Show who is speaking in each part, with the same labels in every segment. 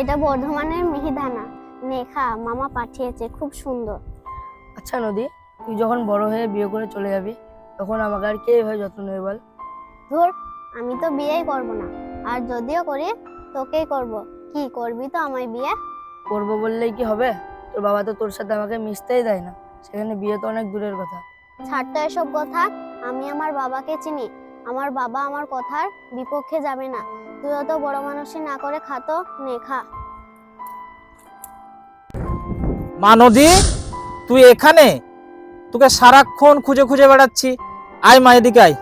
Speaker 1: এটা বর্ধমানের মিহিদানা। নেখা, মামা পাঠিয়েছে, খুব সুন্দর।
Speaker 2: আচ্ছা নদী, তুই যখন বড় হয়ে বিয়ে করে চলে যাবি তখন আমাকে আর কে এভাবে যত্ন নেবে বল?
Speaker 1: ধুর, আমি তো বিয়েই করব না, আর যদিও করি তোকেই করব। কি করবি তো আমায় বিয়ে?
Speaker 2: করবো বললেই কি হবে? তোর বাবা তো তোর সাথে আমাকে মিশতেই দেয় না, সেখানে বিয়ে তো অনেক দূরের কথা।
Speaker 1: ছাড় তো এসব কথা। আমি আমার বাবাকে চিনি, আমার বাবা আমার কথার বিপক্ষে যাবে না। তুই অত বড় মানুষই না করে খাতো, নেখা।
Speaker 3: মা নদী, তুই এখানে? তোকে সারাক্ষণ খুঁজে খুঁজে বেড়াচ্ছি। আয় মা, এদিকে আয়।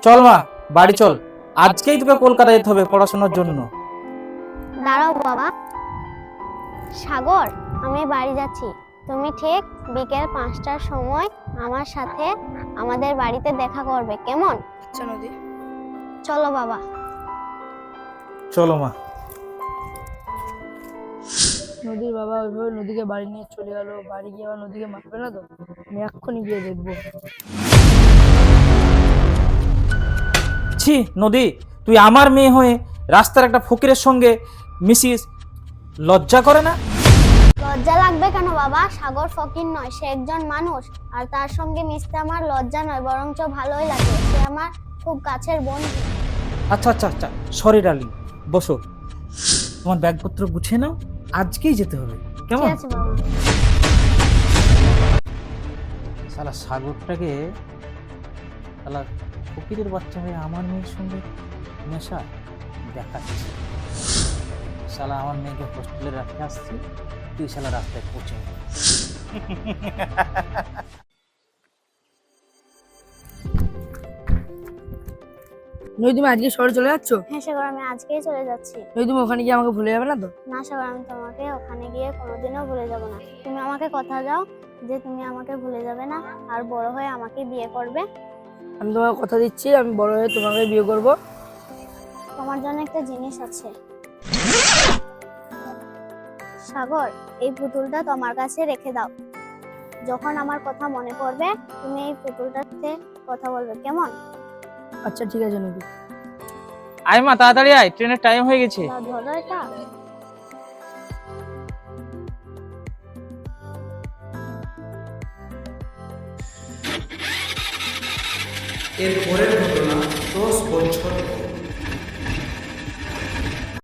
Speaker 3: চল মা, বাড়ি চল। আজকেই তোকে কলকাতা যেতে হবে পড়াশোনার জন্য।
Speaker 1: দাঁড়াও বাবা। সাগর, আমি বাড়ি যাচ্ছি। তুমি ঠিক বিকেল 5টার সময় আমার সাথে আমাদের বাড়িতে দেখা করবে, কেমন?
Speaker 2: আচ্ছা নদী।
Speaker 1: চলো বাবা।
Speaker 3: চলো মা।
Speaker 2: নদীর বাবা ওইভাবে নদীকে বাড়ি নিয়ে চলে গেল, বাড়ি গিয়ে আবার নদীকে মারবে না তো? আমি এক্ষুনি গিয়ে দেখবো।
Speaker 3: ছি নদী, তুই আমার মেয়ে হয়ে রাস্তার একটা ফকিরের সঙ্গে মিশিস, লজ্জা করে না?
Speaker 1: লজ্জা লাগবে কেন বাবা? সাগর ফকির নয়, সে একজন মানুষ। আর তার সঙ্গে মিশতে আমার লজ্জা নয়, বরঞ্চ ভালোই লাগে। সে আমার খুব কাছের বন্ধু।
Speaker 3: আচ্ছা আচ্ছা আচ্ছা, সরি ডার্লিং, বসো। তোমার ব্যাগপত্র গুছিয়ে নাও, আজকেই যেতে হবে, কেমন?
Speaker 1: ঠিক আছে বাবা।
Speaker 3: শালা সাগরটাকে, শালা ফকিরের বাচ্চা হয়ে আমার মেয়ের সঙ্গে নেশা দেখাচ্ছে। শালা আমার মেয়েকে হোস্টেলে রাখতে আসছি, তুই শালা রাস্তায় পৌঁছে যাবি।
Speaker 2: নদী, তুমি আজকে শহরে চলে যাচ্ছ?
Speaker 1: হ্যাঁ সাগর, আমি আজকেই চলে যাচ্ছি।
Speaker 2: নদী, তুমি ওখানে গিয়ে আমাকে ভুলে যাবে না তো?
Speaker 1: না সাগর, আমি তোমাকে ওখানে গিয়ে কোনোদিনও ভুলে যাব না। তুমি আমাকে কথা দাও যে তুমি আমাকে ভুলে যাবে না, আর বড় হয়ে আমাকে বিয়ে করবে।
Speaker 2: আমি তোমাকে কথা দিচ্ছি, আমি বড় হয়ে তোমাকে বিয়ে করব।
Speaker 1: তোমার জন্য একটা জিনিস আছে সাগর, এই পুতুলটা তোমার কাছে রেখে দাও। যখন আমার কথা মনে পড়বে তুমি এই পুতুলটাতে কথা বলবে, কেমন?
Speaker 2: আচ্ছা ঠিক আছে নদী।
Speaker 3: আয় মা, তাড়াতাড়ি আয়, ট্রেনের টাইম হয়ে গেছে।
Speaker 1: ধরো এটা।
Speaker 4: এর পরের ঘটনা